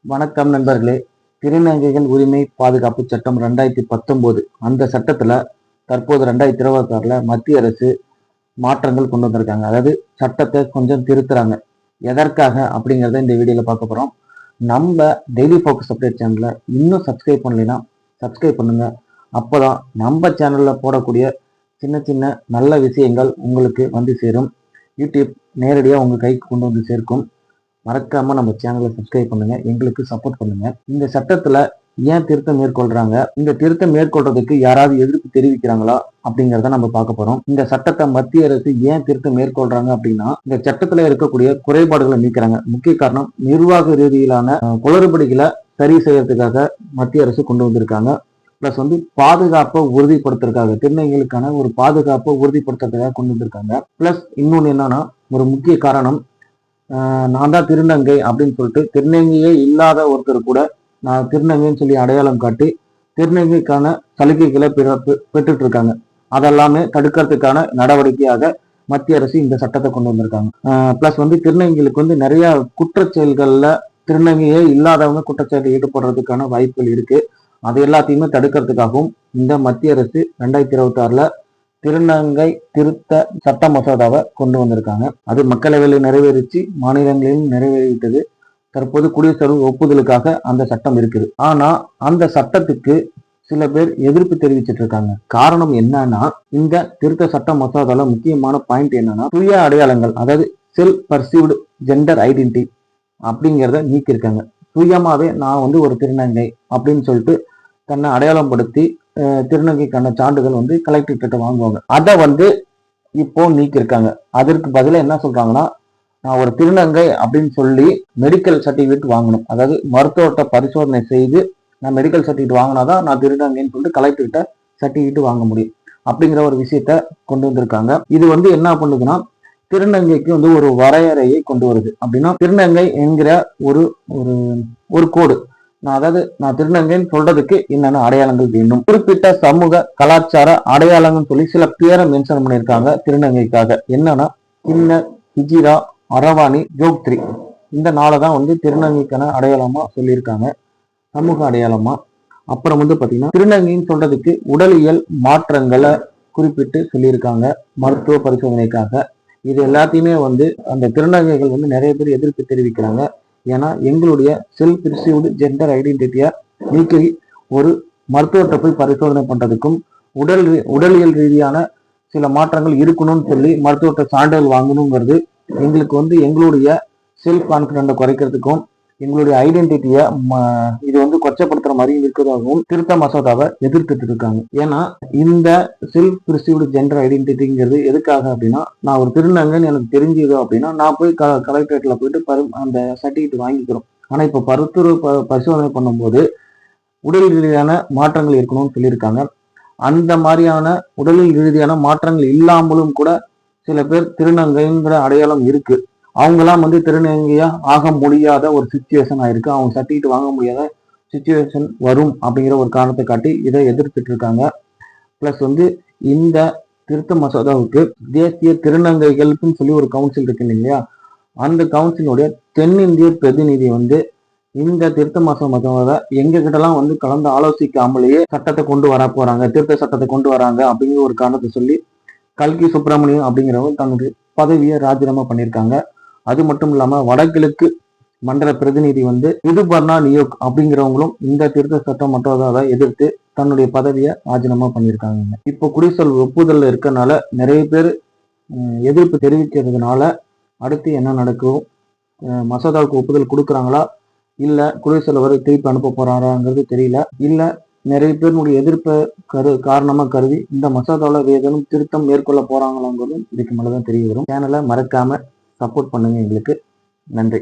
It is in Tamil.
வணக்கம் நண்பர்களே. திருநங்கைகள் உரிமை பாதுகாப்பு சட்டம் 2019 அந்த சட்டத்துல தற்போது 2026ல மத்திய அரசு மாற்றங்கள் கொண்டு வந்திருக்காங்க. அதாவது சட்டத்தை கொஞ்சம் திருத்துறாங்க. எதற்காக அப்படிங்கிறத இந்த வீடியோல பார்க்க போறோம். நம்ம டெய்லி ஃபோக்கஸ் அப்டேட் சேனலை இன்னும் சப்ஸ்கிரைப் பண்ணலைன்னா சப்ஸ்கிரைப் பண்ணுங்க. அப்போதான் நம்ம சேனல்ல போடக்கூடிய சின்ன சின்ன நல்ல விஷயங்கள் உங்களுக்கு வந்து சேரும். யூடியூப் நேரடியாக உங்க கைக்கு கொண்டு வந்து சேர்க்கும். மறக்காம நம்ம சேனலை சப்ஸ்கிரைப் பண்ணுங்க, எங்களுக்கு சப்போர்ட் பண்ணுங்க. இந்த சட்டத்துல ஏன் திருத்தம் மேற்கொள்றாங்க, இந்த திருத்தம் மேற்கொள்றதுக்கு யாராவது எதிர்ப்பு தெரிவிக்கிறாங்களா அப்படிங்கிறத நம்ம பார்க்க போறோம். இந்த சட்டத்தை மத்திய அரசு ஏன் திருத்தம் மேற்கொள்றாங்க அப்படின்னா, இந்த சட்டத்துல இருக்கக்கூடிய குறைபாடுகளை நீக்கிறாங்க. முக்கிய காரணம் நிர்வாக ரீதியிலான குளறுபடிகளை சரி செய்யறதுக்காக மத்திய அரசு கொண்டு வந்திருக்காங்க. பிளஸ் பாதுகாப்பை உறுதிப்படுத்துறதுக்காக, திருநங்கைகளுக்கான ஒரு பாதுகாப்பை உறுதிப்படுத்துறதுக்காக கொண்டு வந்திருக்காங்க. பிளஸ் இன்னொன்னு என்னன்னா, ஒரு முக்கிய காரணம், நான் தான் திருநங்கை அப்படின்னு சொல்லிட்டு திருநங்கையே இல்லாத ஒருத்தர் கூட நான் திருநங்கைன்னு சொல்லி அடையாளம் காட்டி திருநங்கைக்கான சலுகைகளை பெற்றுட்டு இருக்காங்க. அதெல்லாமே தடுக்கிறதுக்கான நடவடிக்கையாக மத்திய அரசு இந்த சட்டத்தை கொண்டு வந்திருக்காங்க. பிளஸ் திருநங்கைகளுக்கு நிறைய குற்றச்செயல்கள்ல திருநங்கையே இல்லாதவங்க குற்றச்செயலில் ஈடுபடுறதுக்கான வாய்ப்புகள் இருக்கு. அது எல்லாத்தையுமே தடுக்கிறதுக்காகவும் இந்த மத்திய அரசு 2026ல திருநங்கை திருத்த சட்ட மசோதாவை கொண்டு வந்திருக்காங்க. அது மக்களவையில் நிறைவேறிச்சு, மாநிலங்களிலும் நிறைவேறிவிட்டது. தற்போது குடியரசு ஒப்புதலுக்காக அந்த சட்டம் இருக்குது. ஆனா அந்த சட்டத்துக்கு சில பேர் எதிர்ப்பு தெரிவிச்சிட்டு இருக்காங்க. காரணம் என்னன்னா, இந்த திருத்த சட்ட மசோதால முக்கியமான பாயிண்ட் என்னன்னா, சுய அடையாளங்கள், அதாவது செல்ஃப் பர்சீவ்டு ஜெண்டர் ஐடென்டிட்டி அப்படிங்கிறத நீக்கியிருக்காங்க. சுயமாவே நான் ஒரு திருநங்கை அப்படின்னு சொல்லிட்டு தன்னை அடையாளம் படுத்தி திருநங்கைக்கான சான்றிதழ் கலெக்டர் கிட்ட வாங்குவாங்க. அதை இப்போ நீக்கிருக்காங்க. அதற்கு பதிலாக என்ன சொல்றாங்கன்னா, நான் ஒரு திருநங்கை அப்படின்னு சொல்லி மெடிக்கல் சர்டிபிகேட் வாங்கணும். அதாவது மருத்துவத்தை பரிசோதனை செய்து நான் மெடிக்கல் சர்டிபிகேட் வாங்கினாதான் நான் திருநங்கைன்னு சொல்லிட்டு கலெக்டர் கிட்ட சர்டிபிகேட் வாங்க முடியும் அப்படிங்கிற ஒரு விஷயத்த கொண்டு வந்திருக்காங்க. இது என்ன பண்ணுதுன்னா, திருநங்கைக்கு ஒரு வரையறையை கொண்டு வருது. அப்படின்னா திருநங்கை என்கிற ஒரு ஒரு கோடு, நான் திருநங்கைன்னு சொல்றதுக்கு என்னென்ன அடையாளங்கள் வேணும், குறிப்பிட்ட சமூக கலாச்சார அடையாளங்கள் சொல்லி சில பேரை மென்ஷன் பண்ணியிருக்காங்க திருநங்கைக்காக. என்னன்னா, கிண்ணர், ஹிஜிரா, அரவாணி, ஜோக்திரி, இந்த நாளைதான் திருநங்கைக்கான அடையாளமா சொல்லியிருக்காங்க, சமூக அடையாளமா. அப்புறம் பாத்தீங்கன்னா, திருநங்கைன்னு சொல்றதுக்கு உடலியல் மாற்றங்களை குறிப்பிட்டு சொல்லியிருக்காங்க மருத்துவ பரிசோதனைக்காக. இது எல்லாத்தையுமே அந்த திருநங்கைகள் நிறைய பேர் எதிர்ப்பு தெரிவிக்கிறாங்க. ஏன்னா எங்களுடைய செல்ஃப் ரிசீவ்டு ஜெண்டர் ஐடென்டிட்டியை நீக்கி ஒரு மருத்துவத்தை போய் பரிசோதனை பண்றதுக்கும் உடலியல் ரீதியான சில மாற்றங்கள் இருக்கணும்னு சொல்லி மருத்துவத்தை சான்றிதழ் வாங்கணுங்கிறது எங்களுக்கு எங்களுடைய செல்ஃப் கான்பிடன்ஸை குறைக்கிறதுக்கும் எங்களுடைய ஐடென்டிட்டியை இது கொச்சப்படுத்துற மாதிரி இருக்கிறதாகவும் திருத்த மசோதாவை எதிர்த்துட்டு இருக்காங்க. ஏன்னா இந்த செல்ஃப் ரிசீவ்டு ஜெண்டர் ஐடென்டிட்டிங்கிறது எதுக்காக அப்படின்னா, நான் ஒரு திருநங்கைன்னு எனக்கு தெரிஞ்சது அப்படின்னா நான் போய் கலெக்டரேட்ல போயிட்டு அந்த சர்டிபிகேட் வாங்கிக்கிறோம். ஆனா இப்ப பரிசோதனை பண்ணும்போது உடல் ரீதியான மாற்றங்கள் இருக்கணும்னு சொல்லியிருக்காங்க. அந்த மாதிரியான உடலில் ரீதியான மாற்றங்கள் இல்லாமலும் கூட சில பேர் திருநங்கைங்கிற அடையாளம் இருக்கு, அவங்கெல்லாம் திருநங்கையா ஆக முடியாத ஒரு சிச்சுவேஷன் ஆயிருக்கு, அவங்க சர்டிஃபிகேட் வாங்க முடியாத சிச்சுவேஷன் வரும் அப்படிங்கிற ஒரு காரணத்தை காட்டி இதை எதிர்த்துட்டு இருக்காங்க. பிளஸ் இந்த திருத்த மசோதாவுக்கு தேசிய திருநங்கைகளுக்குன்னு சொல்லி ஒரு கவுன்சில் இருக்கு இல்லையா, அந்த கவுன்சிலுடைய தென்னிந்திய பிரதிநிதி இந்த திருத்த மசோதாவை எங்க கிட்டலாம் கலந்து ஆலோசிக்காமலேயே சட்டத்தை கொண்டு வர போறாங்க, திருத்த சட்டத்தை கொண்டு வராங்க அப்படிங்கிற ஒரு காரணத்தை சொல்லி கல்கி சுப்பிரமணியம் அப்படிங்கிறவங்க தன்னுடைய பதவியை ராஜினாமா பண்ணியிருக்காங்க. அது மட்டும் இல்லாம வடகிழக்கு மண்டல பிரதிநிதி ரிதுபர்ணா நியோக் அப்படிங்கிறவங்களும் இந்த திருத்த சட்டம் மற்றதை எதிர்த்து தன்னுடைய பதவியை ராஜினாமா பண்ணியிருக்காங்க. இப்போ குடிசல் ஒப்புதல் இருக்கனால நிறைய பேர் எதிர்ப்பு தெரிவிக்கிறதுனால அடுத்து என்ன நடக்கும், மசோதாவுக்கு ஒப்புதல் கொடுக்குறாங்களா இல்ல குடிசல் வரை திருப்பி அனுப்ப போறாங்கிறது தெரியல. இல்ல நிறைய பேருடைய எதிர்ப்பை காரணமா கருதி இந்த மசோதாவில் ஏதேனும் திருத்தம் மேற்கொள்ள போறாங்களாங்கிறதும் இதுக்கு மேலதான் தெரிய வரும். சேனலை மறக்காம சப்போர்ட் பண்ணுங்க எங்களுக்கு. நன்றி.